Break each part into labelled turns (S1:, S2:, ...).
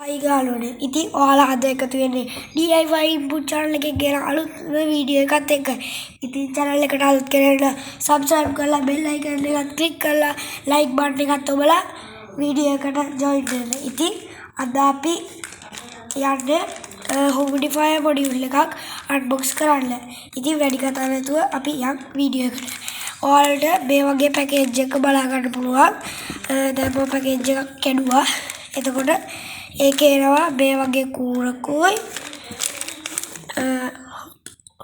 S1: අයිගාලුවනේ ඉතින් ඔයාලා අද එකතු වෙන්නේ DIY input channel එකේ ගෙන අලුත්ම වීඩියෝ එකත් එක්ක. ඉතින් channel එකට අලුත් කෙනෙක් නම් subscribe කරලා bell icon එකත් click කරලා like button එකත් ඔබලා වීඩියෝ එකට join වෙන්න. ඉතින් අද අපි යන්නේ humidifier module එකක් unbox කරන්න. ඉතින් වැඩි කතා නැතුව අපි යමු වීඩියෝ එකට. ඔයාලට මේ වගේ package එක බලා ගන්න පුළුවන්. දැන් මම package එකක් කැඩුවා. එතකොට ඒකේ එනවා මේ වගේ කූරකුයි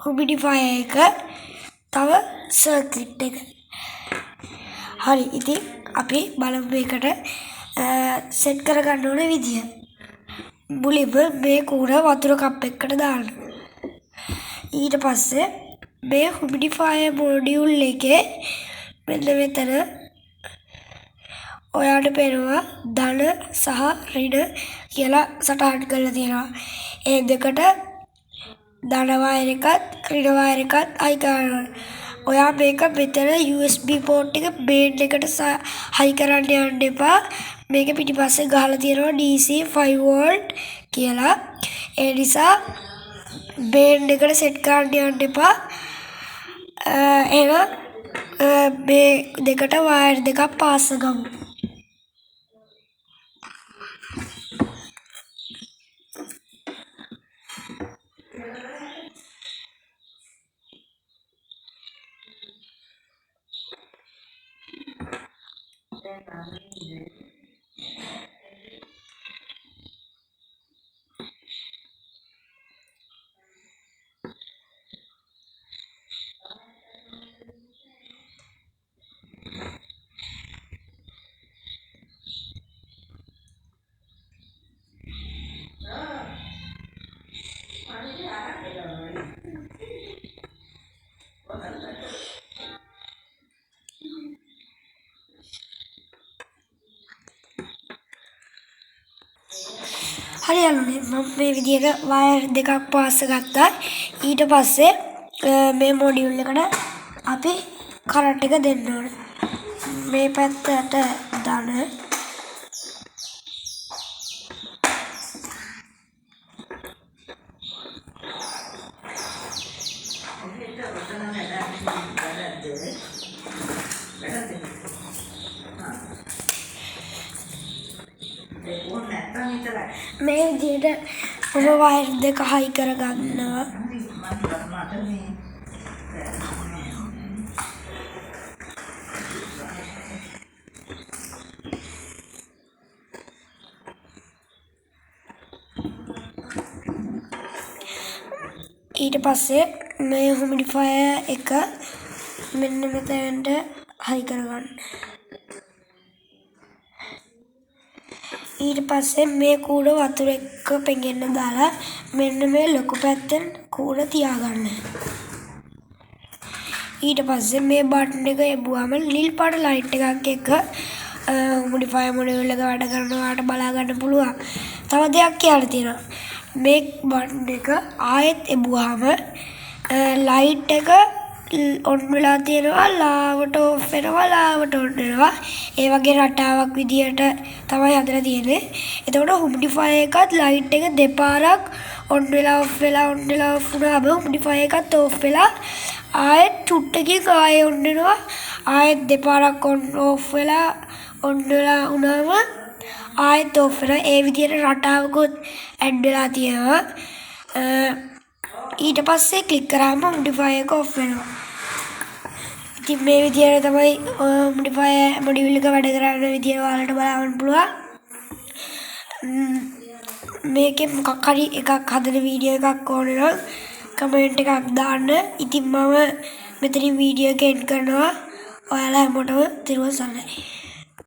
S1: humidifier එක තව circuit එක. හරි ඉතින් අපි බලමු මේකට set කරගන්න ඕන විදිය. මුලින්ම මේ කූර වතුර කප් එකකට දාන්න. ඊට පස්සේ මේ humidifier module එකේ මෙන්න මෙතන ඔයාලට පේනවා ධන සහ ඍණ කියලා සටහන් කරලා තියෙනවා. ඒ දෙකට ධන වයර් එකත් ඍණ වයර් එකත් අයි කරනවා. ඔයා මේක මෙතන USB port එක main එකට හයි කරන්න යන්න එපා. මේක පිටිපස්සේ ගහලා තියෙනවා DC 5 volt කියලා. ඒ නිසා main එකට set කරන්න යන්න එපා. එහෙනම් මේ දෙකට වයර් දෙකක් පාස් ගමු. හරි යාළුවනේ මම මේ විදිහට වයර් දෙකක් පාස් ගත්තා. ඊට පස්සේ මේ මොඩියුල් එකට අපි කරන්ට් එක දෙන්න ඕනේ. මේ පැත්තට ධන මේ විදිහට වයර් දෙක හයි කරගන්නවා. ඊට පස්සේ මේ humidifier එක මෙන්න මෙතනට හයි කරගන්න. ඊට පස්සේ මේ කූර වතුර එක්ක පෙඟෙන්න දාලා මෙන්න මේ ලොකු පැත්තෙන් කූර තියාගන්න. ඊට පස්සේ මේ බටන් එක එබුවාම නිල් පාට ලයිට් එකක් එක්ක humidifier module එක වැඩ කරනවාට බලා ගන්න පුළුවන්. තව දෙයක් කියන්න තියෙනවා. මේ බටන් එක ආයෙත් එබුවාම ලයිට් එක ඔන් වෙලා තියෙනවා, ලාවට ඔෆ් වෙනවා, ලාවට ඔන් වෙනවා. ඒ වගේ රටාවක් විදියට තමයි හදලා තියෙන්නේ. එතකොට humidifier එකත් ලයිට් එක දෙපාරක් ඔන් වෙලා ඔෆ් වෙලා ඔන් වෙලා ඔෆ් වුණාම humidifier එකත් ඔෆ් වෙලා ආයෙත් චුට්ටකින් ආයෙ ඔන් වෙනවා. ආයෙත් දෙපාරක් ඔන් ඔෆ් වෙලා ඔන් වෙලා වුණාම ආයෙත් ඔෆ් වෙනවා. ඒ විදියට රටාවකුත් ඇඩ් වෙලා තියෙනවා. ඊට පස්සේ ක්ලික් කරාම humidifier එක ඔෆ් වෙනවා. ඉතින් මේ විදියට තමයි humidifier module එක වැඩ කරන විදිය ඔයාලට බලන්න පුළුවන්. මේකේ මොකක් හරි එකක් හදන වීඩියෝ එකක් ඕනේ නම් කමෙන්ට් එකක් දාන්න. ඉතින් මම මෙතනින් වීඩියෝ එක එන්ඩ් කරනවා. ඔයාලා හැමෝටම තිරුවන් සරණයි.